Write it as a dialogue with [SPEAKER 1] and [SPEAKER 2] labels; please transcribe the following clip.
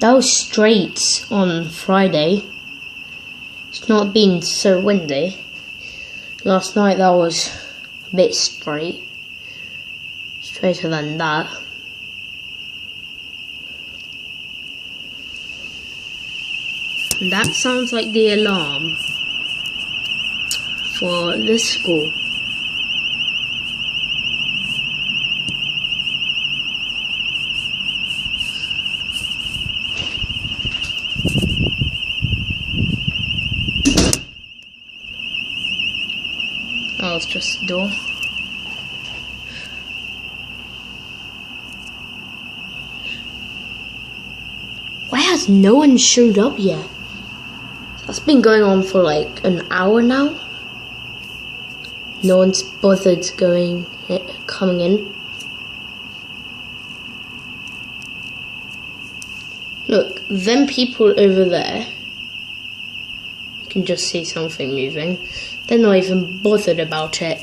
[SPEAKER 1] That was straight on Friday. It's not been so windy. Last night that was a bit straight. Straighter than that. And that sounds like the alarm for the school. Oh, it's just the door. Why has no one showed up yet? That's been going on for like an hour now. No one's bothered coming in. Look, them people over there. You can just see something moving. They're not even bothered about it.